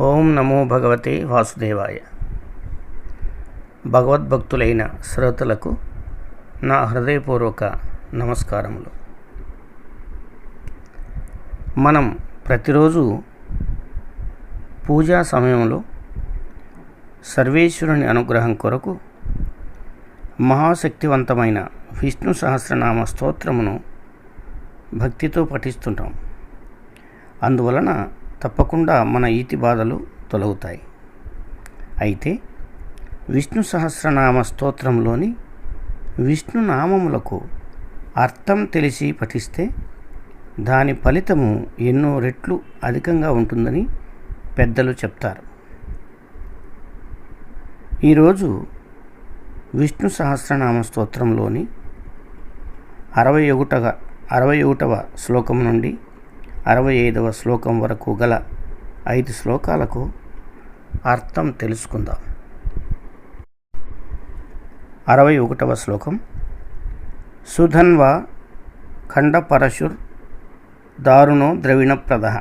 ఓం నమో భగవతే వాసుదేవాయ. భగవద్భక్తులైన శ్రోతలకు నా హృదయపూర్వక నమస్కారములు. మనం ప్రతిరోజు పూజా సమయంలో సర్వేశ్వరుని అనుగ్రహం కొరకు మహాశక్తివంతమైన విష్ణు సహస్రనామ స్తోత్రమును భక్తితో పఠిస్తుంటాం. అందువలన తప్పకుండా మన ఈతి బాధలు తొలగుతాయి. అయితే విష్ణు సహస్రనామ స్తోత్రంలోని విష్ణు నామములకు అర్థం తెలిసి పఠిస్తే దాని ఫలితము ఎన్నో రెట్లు అధికంగా ఉంటుందని పెద్దలు చెప్తారు. ఈరోజు విష్ణు సహస్రనామ స్తోత్రంలోని 61వ శ్లోకం నుండి 65వ శ్లోకం వరకు గల 5 శ్లోకాలకు అర్థం తెలుసుకుందాం. 61వ శ్లోకం. సుధన్వా ఖండపరశుర్ దారుణో ద్రవిణప్రదః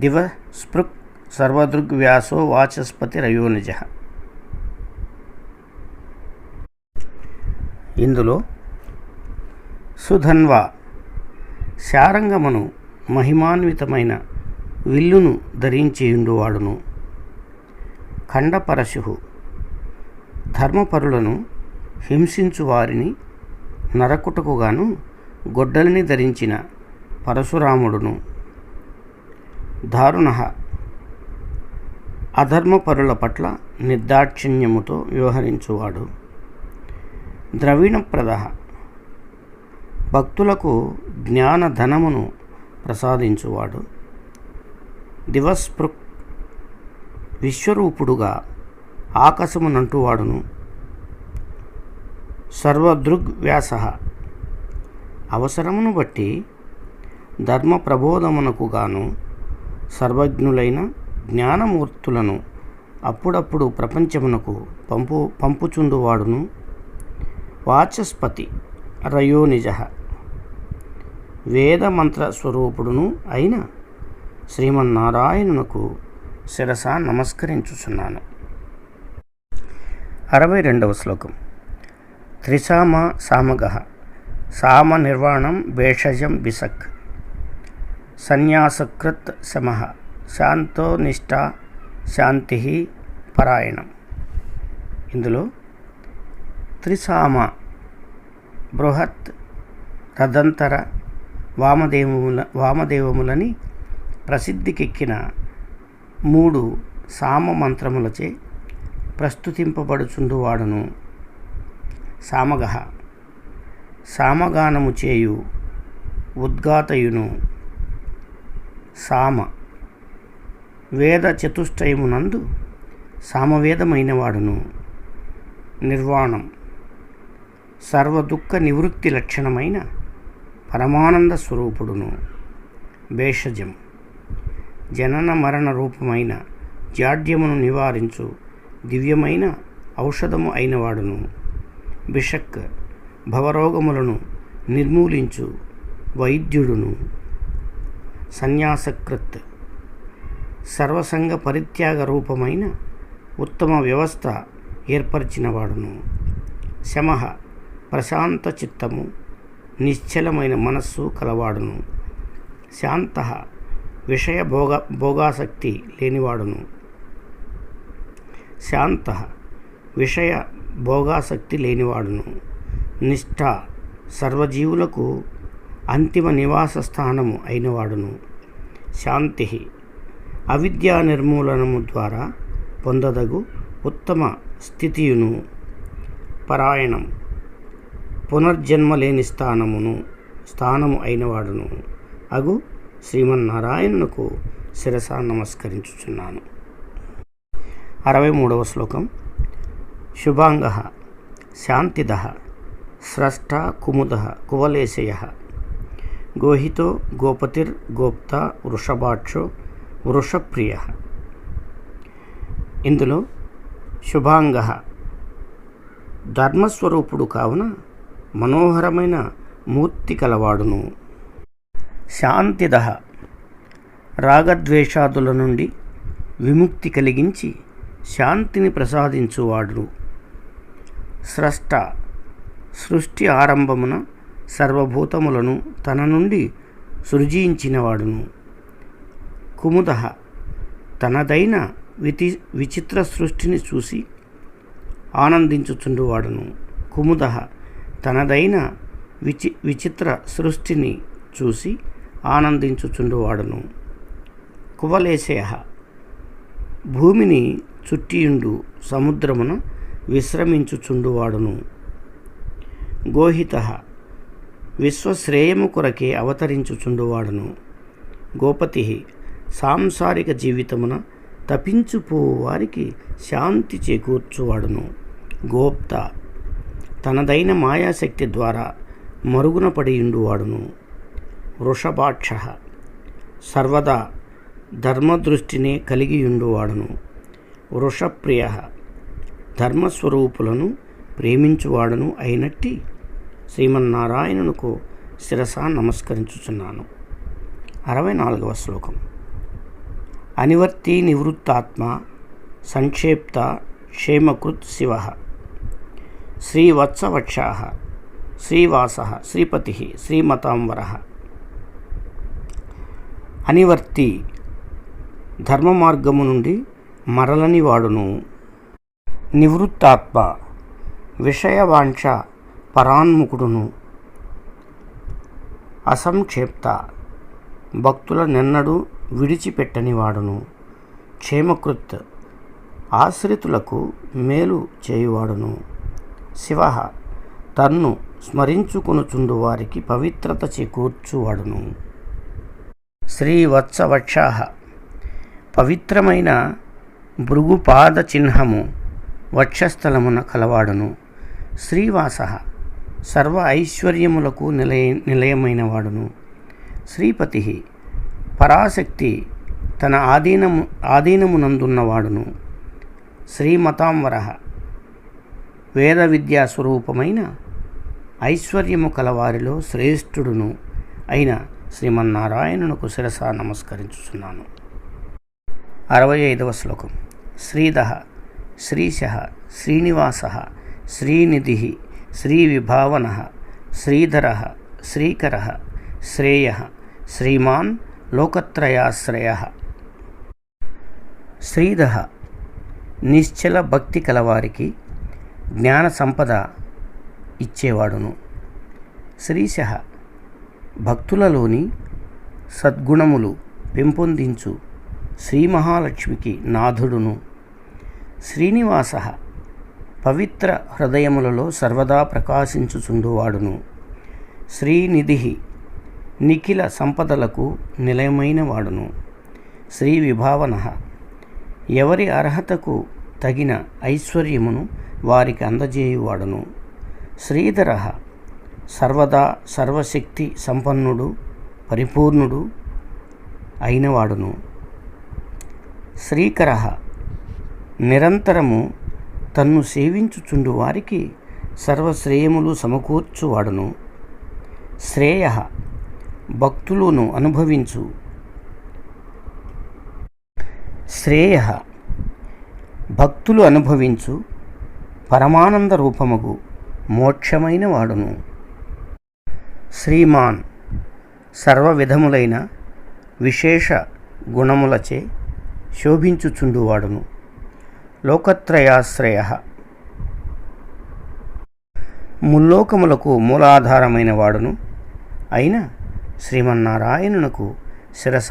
దివ స్పృక్ సర్వదృగ్వ్యాసో వాచస్పతి రయోనిజః. ఇందులో సుధన్వా శారంగమును మహిమాన్వితమైన విల్లును ధరించియుండువాడును. ఖండపరశు ధర్మపరులను హింసించు వారిని నరకుటకుగాను గొడ్డలిని ధరించిన పరశురాముడును. దారుణ అధర్మపరుల పట్ల నిర్దాక్షిణ్యముతో వ్యవహరించువాడు. ద్రవిణప్రద భక్తులకు జ్ఞానధనమును ప్రసాదించువాడు. దివస్పృక్ విశ్వరూపుడుగా ఆకాశమునంటువాడును. సర్వదృగ్వ్యాస అవసరమును బట్టి ధర్మ ప్రబోధమునకు గాను సర్వజ్ఞులైన జ్ఞానమూర్తులను అప్పుడప్పుడు ప్రపంచమునకు పంపుచుండువాడును. వాచస్పతి రయోనిజః వేదమంత్ర స్వరూపుడును అయిన శ్రీమన్నారాయణునకు శిరస నమస్కరించుచున్నాను. 62వ శ్లోకం. త్రిసామ సామగః సామ నిర్వాణం భేషజం బిసక్ సన్యాసకృత్ శమః శాంతో నిష్ఠా శాంతి పరాయణం. ఇందులో త్రిసామ బృహత్ రథంతర వామదేవములని ప్రసిద్ధికెక్కిన 3 సామ మంత్రములచే ప్రస్తుతింపబడుచుండువాడును. సామగః సామగానము చేయు ఉద్గాతయును. సామ వేద చతుష్టయమునందు సామవేదమైనవాడును. నిర్వాణం సర్వదుఃఖ నివృత్తి లక్షణమైన పరమానంద స్వరూపుడును. భేషజం జనన మరణ రూపమైన జాడ్యమును నివారించు దివ్యమైన ఔషధము అయినవాడును. బిషక్ భవరోగములను నిర్మూలించు వైద్యుడును. సన్యాసకృత్ సర్వసంగ పరిత్యాగ రూపమైన ఉత్తమ వ్యవస్థ ఏర్పరిచినవాడును. శమః ప్రశాంత చిత్తము నిశ్చలమైన మనస్సు కలవాడును. శాంతః విషయ భోగాసక్తి లేనివాడును. శాంతః విషయ భోగాసక్తి లేనివాడును. నిష్ఠ సర్వజీవులకు అంతిమ నివాస స్థానము అయినవాడును. శాంతి అవిద్యా నిర్మూలనము ద్వారా పొందదగు ఉత్తమ స్థితియును. పరాయణం పునర్జన్మ లేని స్థానము అయినవాడును. అగు శ్రీమన్నారాయణునకు శిరస నమస్కరించుచున్నాను. 63వ శ్లోకం. శుభాంగః శాంతిదః స్రష్ట కుముదః కువలేశయః గోహితో గోపతిర్ గోప్తా వృషభాక్షో వృషప్రియః. ఇందులో శుభాంగః ధర్మస్వరూపుడు కావున మనోహరమైన మూర్తి కలవాడును. శాంతిదః రాగద్వేషాదుల నుండి విముక్తి కలిగించి శాంతిని ప్రసాదించువాడు. స్రష్ట సృష్టి ఆరంభమున సర్వభూతములను తన నుండి సృజించినవాడును. కుముద తనదైన విచిత్ర సృష్టిని చూసి ఆనందించుచుండువాడును. కుముద తనదైన విచిత్ర సృష్టిని చూసి ఆనందించుచుండువాడును. కువలేశయ భూమిని చుట్టియుండు సముద్రమున విశ్రమించుచుండువాడును. గోహిత విశ్వశ్రేయము కొరకే అవతరించుచుండువాడును. గోపతి సాంసారిక జీవితమున తపించుపోవు వారికి శాంతి చేకూర్చువాడును. గోప్త తనదైన మాయాశక్తి ద్వారా మరుగున పడియుండువాడును. వృషభాక్ష సర్వదా ధర్మదృష్టినే కలిగియుండువాడును. వృషప్రియ ధర్మస్వరూపులను ప్రేమించువాడును అయినట్టి శ్రీమన్నారాయణునకు శిరసా నమస్కరించుచున్నాను. 64వ శ్లోకం. అనివర్తి నివృత్తాత్మ సంక్షేప్త క్షేమకృత్ శివ శ్రీవత్సవక్షా శ్రీవాస శ్రీపతి శ్రీమతాంబర. అనివర్తి ధర్మ మార్గము నుండి మరలని వాడును. నివృత్తాత్మ విషయవాంఛ పరాన్ముఖుడును. అసంక్షేప్త భక్తుల నెన్నడూ విడిచిపెట్టని వాడును. క్షేమకృత్ ఆశ్రితులకు మేలు చేయువాడును. శివ తన్ను స్మరించుకొనుచుండు వారికి పవిత్రత చేకూర్చువాడును. శ్రీవత్సవక్షా పవిత్రమైన భృగుపాద చిహ్నము వక్షస్థలమున కలవాడును. శ్రీవాస సర్వ ఐశ్వర్యములకు నిలయమైన వాడును. శ్రీపతి పరాశక్తి తన ఆధీనమునందున్నవాడును. శ్రీమతాంబర వేద విద్యా స్వరూపమైన ఐశ్వర్యము కలవారిలో శ్రేష్ఠుడును అయిన శ్రీమన్నారాయణునకు శిరసా నమస్కరించుచున్నాను. 65వ శ్లోకం. శ్రీధ శ్రీశ శ్రీనివాస శ్రీనిధి శ్రీవిభావన శ్రీధర శ్రీకర శ్రేయ శ్రీమాన్ లోకత్రయాశ్రయ. శ్రీధ నిశ్చల భక్తి కలవారికి జ్ఞాన సంపద ఇచ్చేవాడును. శ్రీశ భక్తులలోని సద్గుణములు పెంపొందించు శ్రీ మహాలక్ష్మికి నాథుడును. శ్రీనివాస పవిత్ర హృదయములలో సర్వదా ప్రకాశించుచుండువాడును. శ్రీనిధి నిఖిల సంపదలకు నిలయమైన వాడును. శ్రీ విభావన ఎవరి అర్హతకు తగిన ఐశ్వర్యమును వారికి అందజేయువాడును. శ్రీధర సర్వదా సర్వశక్తి సంపన్నుడు పరిపూర్ణుడు అయినవాడును. శ్రీకర నిరంతరము తన్ను సేవించుచుండు వారికి సర్వశ్రేయములు సమకూర్చువాడును. శ్రేయ భక్తులను అనుభవించు భక్తులు అనుభవించు పరమానంద రూపముగు మోక్షమైన వాడును. శ్రీమాన్ సర్వ విధములైన విశేష గుణములచే శోభించుచుండువాడును. లోకత్రయాశ్రయ ముల్లోకములకు మూలాధారమైన వాడును అయిన శ్రీమన్నారాయణునకు శిరస